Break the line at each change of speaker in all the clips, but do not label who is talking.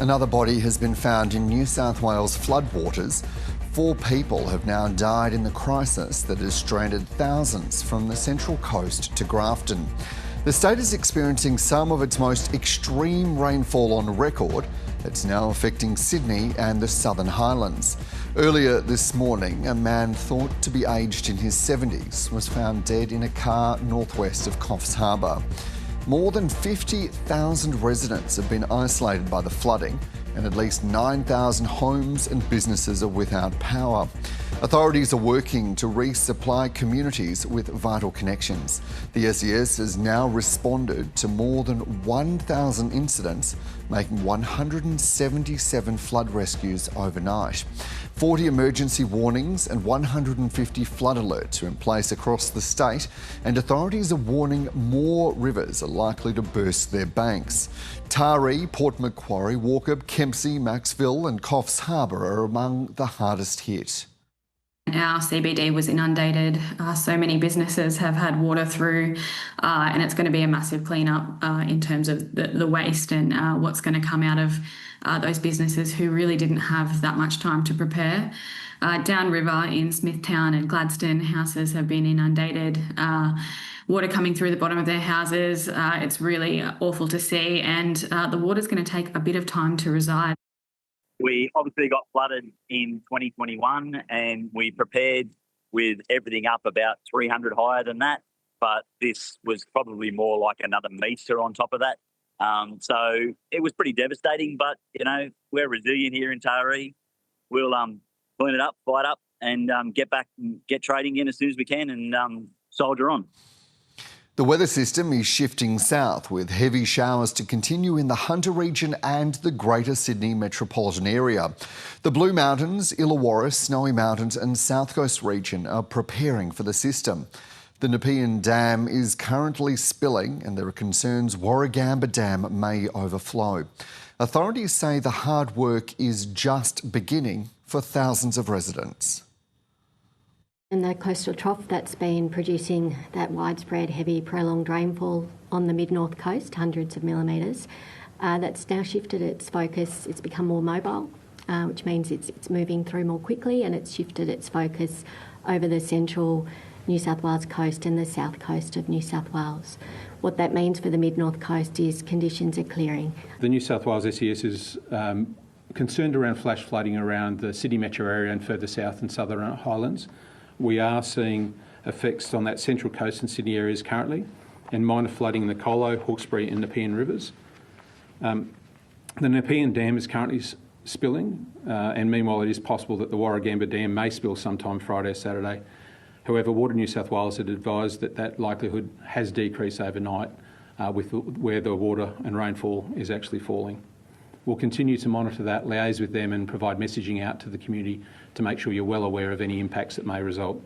Another body has been found in New South Wales floodwaters. 4 people have now died in the crisis that has stranded thousands from the Central Coast to Grafton. The state is experiencing some of its most extreme rainfall on record. It's now affecting Sydney and the Southern Highlands. Earlier this morning, a man thought to be aged in his 70s was found dead in a car northwest of Coffs Harbour. More than 50,000 residents have been isolated by the flooding, and at least 9,000 homes and businesses are without power. Authorities are working to resupply communities with vital connections. The SES has now responded to more than 1,000 incidents, making 177 flood rescues overnight. 40 emergency warnings and 150 flood alerts are in place across the state, and authorities are warning more rivers are likely to burst their banks. Taree, Port Macquarie, Walker, Kempsey, Maxville and Coffs Harbour are among the hardest hit.
Our CBD was inundated. So many businesses have had water through, and it's going to be a massive clean-up in terms of the waste and what's going to come out of those businesses who really didn't have that much time to prepare. Downriver in Smithtown and Gladstone, houses have been inundated. Water coming through the bottom of their houses. It's really awful to see, and the water's going to take a bit of time to reside.
We obviously got flooded in 2021 and we prepared with everything up about 300 higher than that, but this was probably more like another metre on top of that. So it was pretty devastating, but, you know, we're resilient here in Taree. We'll clean it up, fight up and get back and get trading in as soon as we can and soldier on.
The weather system is shifting south, with heavy showers to continue in the Hunter region and the Greater Sydney metropolitan area. The Blue Mountains, Illawarra, Snowy Mountains and South Coast region are preparing for the system. The Nepean Dam is currently spilling and there are concerns Warragamba Dam may overflow. Authorities say the hard work is just beginning for thousands of residents.
And the coastal trough that's been producing that widespread, heavy, prolonged rainfall on the mid-north coast, hundreds of millimetres, that's now shifted its focus. It's become more mobile, which means it's moving through more quickly, and it's shifted its focus over the central New South Wales coast and the south coast of New South Wales. What that means for the mid-north coast is conditions are clearing.
The New South Wales SES is concerned around flash flooding around the Sydney metro area and further south and southern highlands. We are seeing effects on that central coast and Sydney areas currently, and minor flooding in the Colo, Hawkesbury and Nepean rivers. The Nepean Dam is currently spilling, and meanwhile it is possible that the Warragamba Dam may spill sometime Friday or Saturday. However, Water New South Wales had advised that that likelihood has decreased overnight with where the water and rainfall is actually falling. We'll continue to monitor that, liaise with them and provide messaging out to the community to make sure you're well aware of any impacts that may result.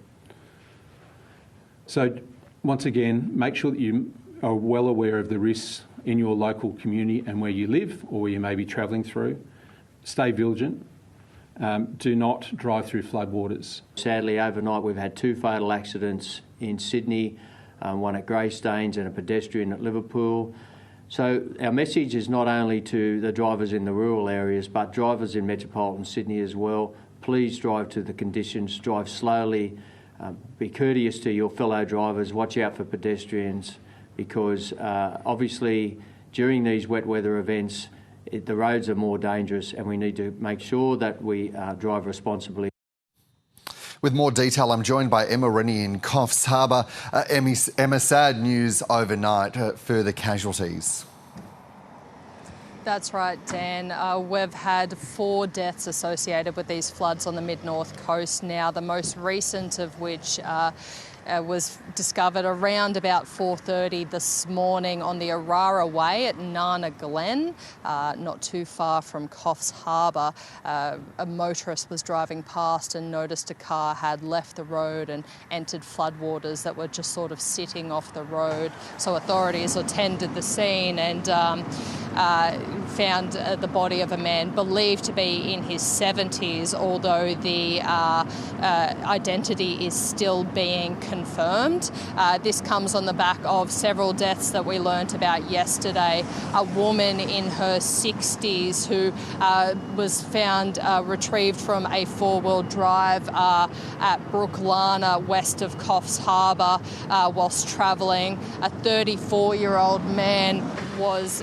So once again, make sure that you are well aware of the risks in your local community and where you live or where you may be travelling through. Stay vigilant. Do not drive through floodwaters.
Sadly, overnight we've had 2 fatal accidents in Sydney, one at Greystanes and a pedestrian at Liverpool. So our message is not only to the drivers in the rural areas, but drivers in metropolitan Sydney as well. Please drive to the conditions, drive slowly, be courteous to your fellow drivers, watch out for pedestrians, because obviously during these wet weather events, the roads are more dangerous and we need to make sure that we drive responsibly.
With more detail, I'm joined by Emma Rennie in Coffs Harbour. Emma, sad news overnight, further casualties.
That's right, Dan. We've had 4 deaths associated with these floods on the mid-north coast now, the most recent of which was discovered around about 4:30 this morning on the Arara Way at Nana Glen, not too far from Coffs Harbour. A motorist was driving past and noticed a car had left the road and entered floodwaters that were just sort of sitting off the road. So authorities attended the scene and found the body of a man believed to be in his 70s, although the identity is still being confirmed. This comes on the back of several deaths that we learnt about yesterday. A woman in her 60s who was found retrieved from a four-wheel drive at Brooklana, west of Coffs Harbour, whilst travelling. A 34-year-old man was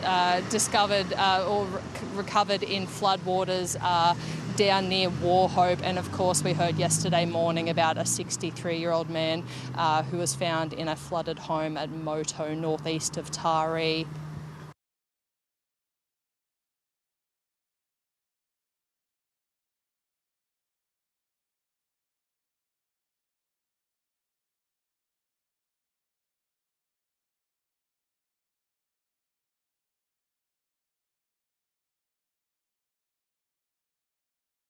discovered or recovered in floodwaters down near Wauchope, and of course we heard yesterday morning about a 63-year-old man who was found in a flooded home at Moto, northeast of Taree.